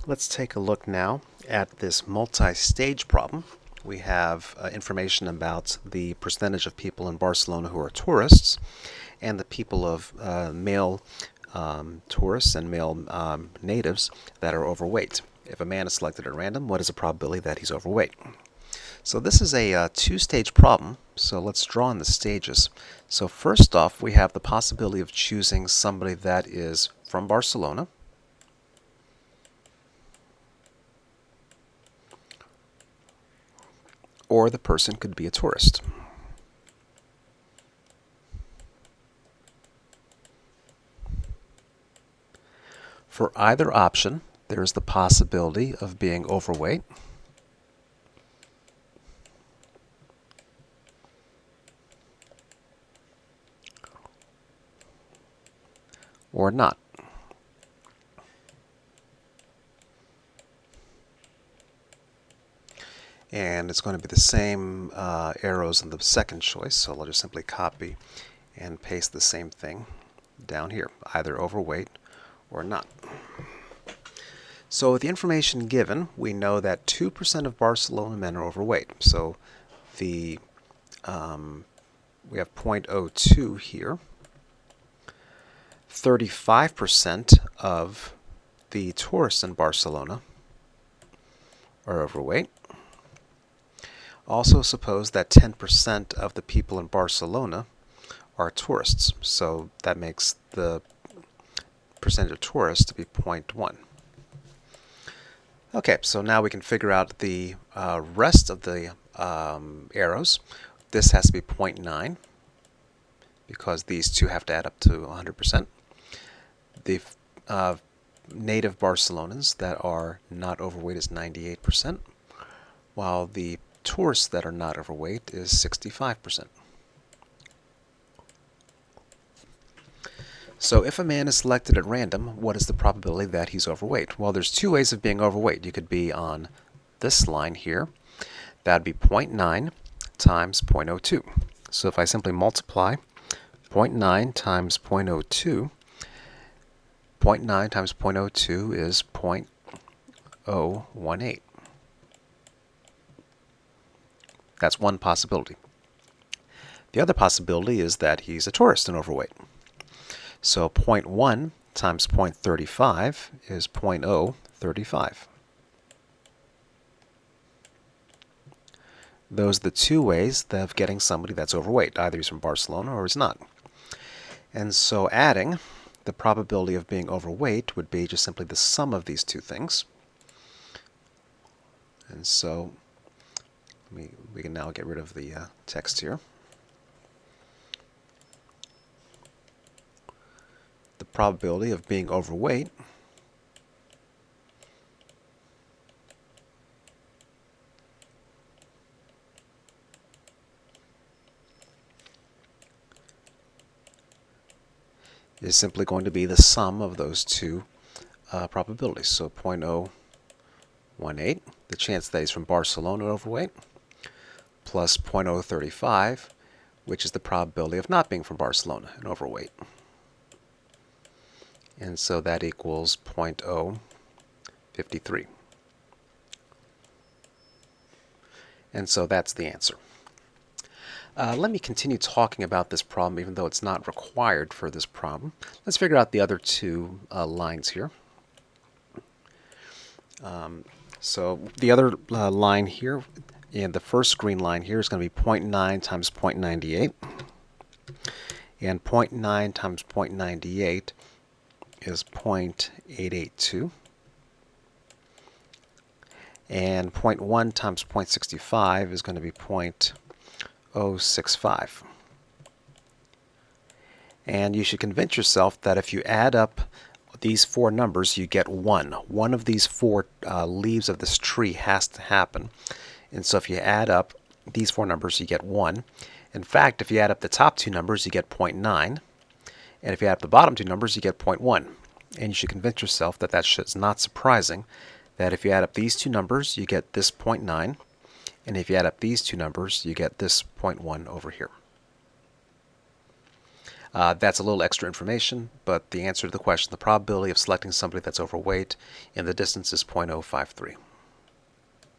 Let's take a look now at this multi-stage problem. We have information about the percentage of people in Barcelona who are tourists and the people of male tourists and male natives that are overweight. If a man is selected at random, what is the probability that he's overweight? So this is a two-stage problem, so let's draw in the stages. So first off, we have the possibility of choosing somebody that is from Barcelona, or the person could be a tourist. For either option, there is the possibility of being overweight or not. And it's going to be the same arrows in the second choice, so I'll just simply copy and paste the same thing down here, either overweight or not. So with the information given, we know that 2% of Barcelona men are overweight. So we have 0.02 here. 35% of the tourists in Barcelona are overweight. Also suppose that 10% of the people in Barcelona are tourists. So that makes the percentage of tourists to be 0.1. Okay, so now we can figure out the rest of the arrows. This has to be 0.9 because these two have to add up to 100%. The native Barcelonans that are not overweight is 98%, while the tourists that are not overweight is 65%. So if a man is selected at random, what is the probability that he's overweight? Well, there's two ways of being overweight. You could be on this line here. That would be 0.9 times 0.02. So if I simply multiply 0.9 times 0.02, 0.9 times 0.02 is 0.018. That's one possibility. The other possibility is that he's a tourist and overweight. So 0.1 times 0.35 is 0.035. Those are the two ways of getting somebody that's overweight. Either he's from Barcelona or he's not. And so adding the probability of being overweight would be just simply the sum of these two things. And so we can now get rid of the text here. The probability of being overweight is simply going to be the sum of those two probabilities. So 0.018, the chance that he's from Barcelona overweight, plus 0.035, which is the probability of not being from Barcelona and overweight. And so that equals 0.053. And so that's the answer. Let me continue talking about this problem, even though it's not required for this problem. Let's figure out the other two lines here. So the other line here, and the first green line here is going to be 0.9 times 0.98. And 0.9 times 0.98 is 0.882. And 0.1 times 0.65 is going to be 0.065. And you should convince yourself that if you add up these four numbers, you get 1. One of these four leaves of this tree has to happen. And so if you add up these four numbers, you get 1. In fact, if you add up the top two numbers, you get 0.9. And if you add up the bottom two numbers, you get 0.1. And you should convince yourself that that's not surprising, that if you add up these two numbers, you get this 0.9. And if you add up these two numbers, you get this 0.1 over here. That's a little extra information, but the answer to the question, the probability of selecting somebody that's overweight in the distance is 0.053.